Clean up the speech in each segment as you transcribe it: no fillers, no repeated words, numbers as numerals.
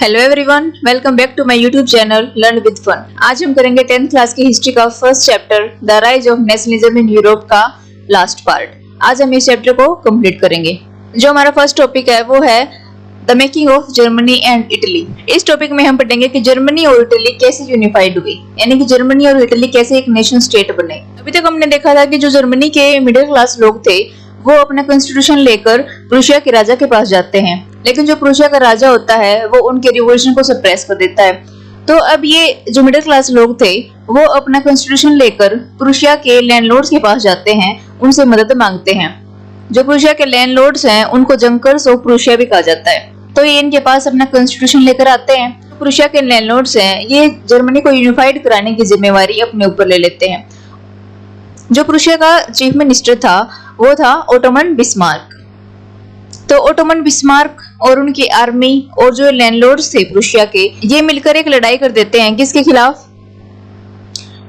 Hello everyone, welcome back to my YouTube channel learn with fun. आज हम करेंगे 10th class की history का first chapter the rise of nationalism in Europe का last part. आज हम इस चैप्टर को कंप्लीट करेंगे। जो हमारा फर्स्ट टॉपिक है वो है the making of Germany and Italy. इस टॉपिक में हम पढ़ेंगे कि जर्मनी और इटली कैसे यूनिफाइड हुई, यानी कि जर्मनी और इटली कैसे एक नेशन स्टेट बने। अभी तक हमने देखा था कि जो जर्मनी के मिडिल क्लास लोग थे वो अपना कॉन्स्टिट्यूशन लेकर प्रूशिया के राजा के पास जाते हैं, लेकिन जो प्रूशिया का राजा होता है वो उनके रिवोल्यूशन को सप्रेस कर देता है। तो अब ये जो मिडिल क्लास लोग थे वो अपना कॉन्स्टिट्यूशन लेकर प्रूशिया के लैंडलॉर्ड्स के पास जाते हैं, उनसे मदद मांगते हैं। जो प्रूशिया के लैंडलॉर्ड्स हैं उनको जंकर्स ऑफ प्रूशिया भी कहा जाता है। तो ये इनके पास अपना कॉन्स्टिट्यूशन लेकर आते हैं। प्रूशिया के लैंडलॉर्ड्स हैं ये जर्मनी को यूनिफाइड कराने की जिम्मेवारी अपने ऊपर ले लेते हैं। जो प्रूशिया का चीफ मिनिस्टर था वो था ओटोमन बिस्मार्क। तो ओटोमन बिस्मार्क और उनकी आर्मी और जो लैंडलॉर्ड्स थे प्रूशिया के, ये मिलकर एक लड़ाई कर देते हैं। किसके खिलाफ?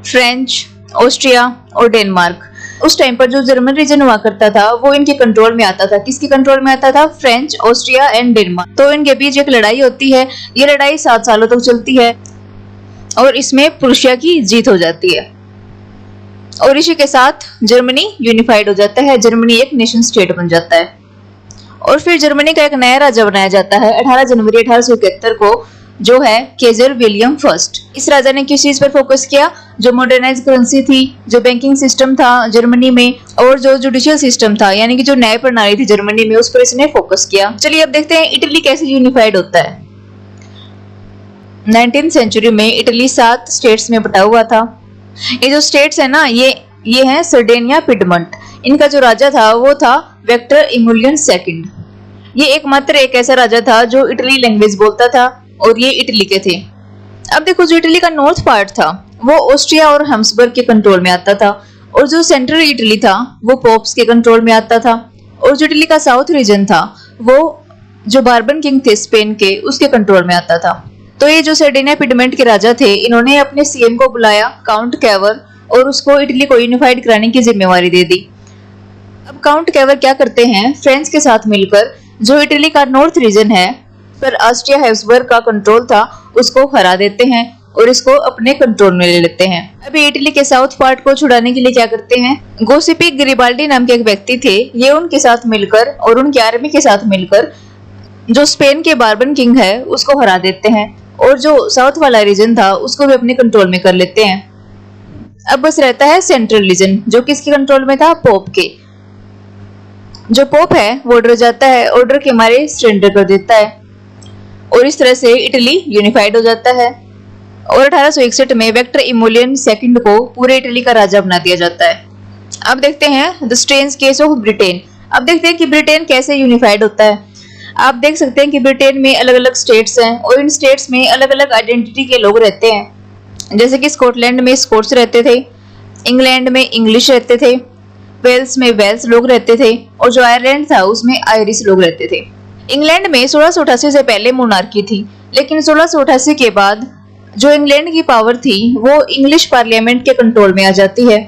फ्रेंच, ऑस्ट्रिया और डेनमार्क। उस टाइम पर जो जर्मन रीजन हुआ करता था वो इनके कंट्रोल में आता था। किसके कंट्रोल में आता था? French, Austria and Denmark. तो इनके बीच एक लड़ाई होती है। ये लड़ाई 7 सालों तक चलती है और इसमें प्रूशिया की जीत हो जाती है और इसी के साथ जर्मनी यूनिफाइड हो जाता है। जर्मनी एक नेशन स्टेट बन जाता है और फिर जर्मनी का एक नया राजा बनाया जाता है 18 जनवरी 1871 को, जो है केजर विलियम फर्स्ट। इस राजा ने किस चीज पर फोकस किया? जो मॉडर्नाइज करेंसी थी, जो बैंकिंग सिस्टम था जर्मनी में और जो जुडिशियल सिस्टम था, यानी कि जो न्याय प्रणाली थी जर्मनी में, उस पर इसने फोकस किया। चलिए अब देखते हैं इटली कैसे यूनिफाइड होता है। 19th सेंचुरी में इटली 7 स्टेट्स में बटा हुआ था। ये जो स्टेट्स है ना, ये है सर्डेनिया, पिडमंट। इनका जो राजा था वो था विक्टर इमुलियन सेकंड। ये एकमात्र एक ऐसा राजा था जो इटली लैंग्वेज बोलता था और ये इटली के थे। अब देखो, जो इटली का नॉर्थ पार्ट था वो ऑस्ट्रिया और हम्सबर्ग के कंट्रोल में आता था और जो सेंट्रल इटली था वो पोप्स के कंट्रोल में आता था और जो इटली का साउथ रीजन था वो जो बार्बन किंग थे स्पेन के, उसके कंट्रोल में आता था। तो ये जो सर्डेनिया पिडमेंट के राजा थे, इन्होंने अपने सीएम को बुलाया काउंट कैवर और उसको इटली को यूनिफाइड कराने की जिम्मेवारी दे दी। अब काउंट कैवर क्या करते हैं? फ्रेंच के साथ मिलकर जो इटली का नॉर्थ रीजन है पर ऑस्ट्रिया हैब्सबर्ग का कंट्रोल था उसको हरा देते हैं और इसको अपने कंट्रोल में ले लेते हैं। अभी इटली के साउथ पार्ट को छुड़ाने के लिए क्या करते हैं? गोसिपी गरिबाल्डी नाम के एक व्यक्ति थे, ये उनके साथ मिलकर और उनकी आर्मी के साथ मिलकर जो स्पेन के बार्बन किंग है उसको हरा देते हैं और जो साउथ वाला रीजन था उसको भी अपने कंट्रोल में कर लेते हैं। अब बस रहता है सेंट्रल रीजन, जो किसके कंट्रोल में था? पोप के। जो पोप है वो डर जाता है, ऑर्डर के मारे सरेंडर कर देता है और इस तरह से इटली यूनिफाइड हो जाता है और 1861 में विक्टर इमुलियन सेकंड को पूरे इटली का राजा बना दिया जाता है। अब देखते हैं the strange case of Britain. अब देखते हैं कि ब्रिटेन कैसे यूनिफाइड होता है। आप देख सकते हैं कि ब्रिटेन में अलग अलग स्टेट्स हैं और इन स्टेट्स में अलग अलग आइडेंटिटी के लोग रहते हैं। जैसे कि स्कॉटलैंड में स्कॉट्स रहते थे, इंग्लैंड में इंग्लिश रहते थे, वेल्स में वेल्स लोग रहते थे और जो आयरलैंड था उसमें आयरिश लोग रहते थे। इंग्लैंड में 1688 से पहले मोनार्की थी, लेकिन 1688 के बाद जो इंग्लैंड की पावर थी वो इंग्लिश पार्लियामेंट के कंट्रोल में आ जाती है।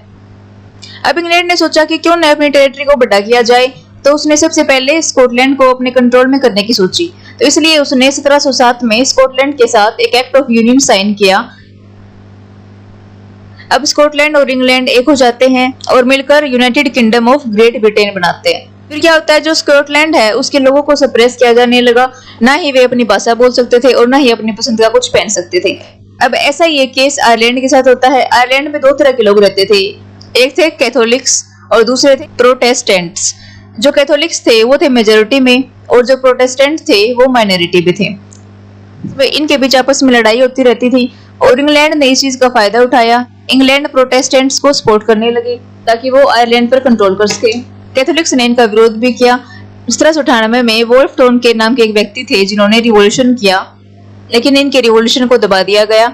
अब इंग्लैंड ने सोचा कि क्यों न अपनी टेरिटरी को बड़ा किया जाए, तो उसने सबसे पहले स्कॉटलैंड को अपने कंट्रोल में करने की सोची। तो इसलिए उसने 1707 में स्कॉटलैंड के साथ एक एक्ट ऑफ यूनियन साइन किया। अब स्कॉटलैंड और इंग्लैंड एक हो जाते हैं और मिलकर United kingdom of great Britain बनाते हैं। फिर क्या होता है? जो स्कॉटलैंड है उसके लोगों को सप्रेस किया जाने लगा, ना ही वे अपनी भाषा बोल सकते थे और ना ही अपनी पसंद का कुछ पहन सकते थे। अब ऐसा ये केस आयरलैंड के साथ होता है। आयरलैंड में 2 तरह के लोग रहते थे, एक थे कैथोलिक्स और दूसरे थे प्रोटेस्टेंट्स। जो कैथोलिक्स थे वो थे मेजोरिटी में और जो प्रोटेस्टेंट थे वो माइनॉरिटी में थे। इनके बीच आपस में लड़ाई होती रहती थी और इंग्लैंड ने इस चीज का फायदा उठाया। इंग्लैंड प्रोटेस्टेंट्स को सपोर्ट करने लगे ताकि वो आयरलैंड पर कंट्रोल कर सके। कैथोलिक्स ने इनका विरोध भी किया। 1798 में वोल्फ टाउन के नाम के एक व्यक्ति थे जिन्होंने रिवॉल्यूशन किया, लेकिन इनके रिवॉल्यूशन को दबा दिया गया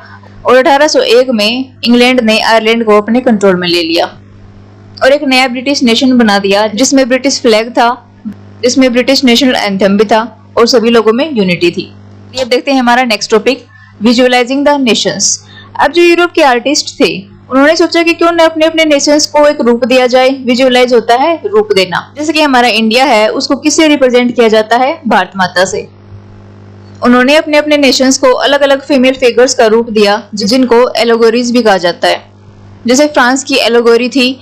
और 1801 में इंग्लैंड ने आयरलैंड को अपने कंट्रोल में ले लिया और एक नया ब्रिटिश नेशन बना दिया जिसमें ब्रिटिश फ्लैग था, जिसमें ब्रिटिश नेशनल एंथम भी था और सभी लोगों में यूनिटी थी। अब देखते हैं हमारा next topic, visualising the Nations. अब जो यूरोप के आर्टिस्ट थे उन्होंने सोचा कि क्यों न अपने अपने नेशंस को एक रूप दिया जाए। विजुअलाइज होता है रूप देना। जैसे कि हमारा इंडिया है उसको किससे रिप्रेजेंट किया जाता है? भारत माता से। उन्होंने अपने अपने नेशंस को अलग अलग फीमेल फिगर्स का रूप दिया जिनको एलोगोरीज भी कहा जाता है। जैसे फ्रांस की एलोगोरी थी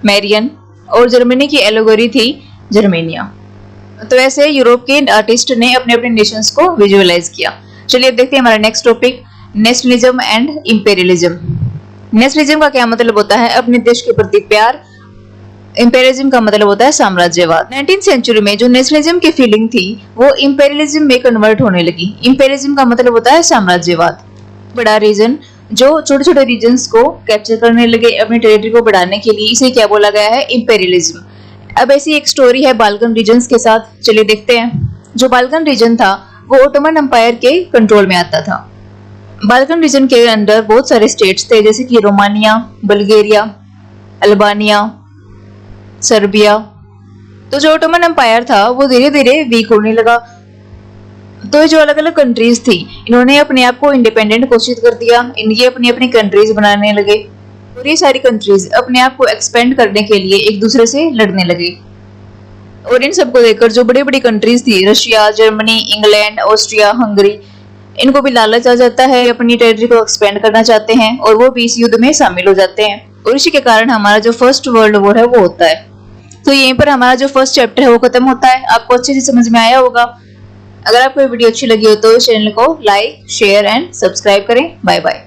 मैरियन और जर्मनी की एलोगोरी थी जर्मेनिया। तो ऐसे यूरोप के आर्टिस्ट ने अपने अपने नेशंस को विजुअलाइज किया। चलिए देखते हैं हमारा next topic, nationalism and imperialism. Nationalism का क्या मतलब होता है? अपने देश के प्रति प्यार। इंपेरियलिज्म का मतलब होता है साम्राज्यवाद। 19th सेंचुरी में जो नेशनलिज्म की फीलिंग थी वो इंपेरियलिज्म में कन्वर्ट होने लगी। इंपेरियलिज्म का मतलब होता है साम्राज्यवाद। बड़ा रीजन जो छोटे छोटे रीजन्स को कैप्चर करने लगे अपनी टेरिटरी को बढ़ाने के लिए, इसे क्या बोला गया है? इंपेरियलिज्म। अब ऐसी एक स्टोरी है बाल्कन रीजन्स के साथ, चलिए देखते हैं। जो बाल्कन रीजन था वो ओटोमन एम्पायर के कंट्रोल में आता था। बाल्कन रीजन के अंदर बहुत सारे स्टेट्स थे जैसे कि रोमानिया, बल्गेरिया, अल्बानिया, सर्बिया। तो जो ओटोमन एम्पायर था वो धीरे धीरे वीक होने लगा। तो ये जो अलग अलग कंट्रीज थी इन्होंने अपने आप को इंडिपेंडेंट घोषित कर दिया। इनकी अपनी अपनी कंट्रीज बनाने लगे और ये सारी कंट्रीज अपने आप को एक्सपेंड करने के लिए एक दूसरे से लड़ने लगे। और इन सबको देखकर जो बड़ी बड़ी कंट्रीज थी, Russia, Germany, England, Austria, Hungary, इनको भी लालच आ जाता है, अपनी टेरिटरी को एक्सपेंड करना चाहते हैं और वो भी इस युद्ध में शामिल हो जाते हैं। और इसी के कारण हमारा जो फर्स्ट वर्ल्ड वॉर है वो होता है। तो यहीं पर हमारा जो फर्स्ट चैप्टर है वो खत्म होता है। आपको अच्छे से समझ में आया होगा। अगर आपको वीडियो अच्छी लगी हो तो इस चैनल को लाइक, शेयर एंड सब्सक्राइब करें। Bye bye.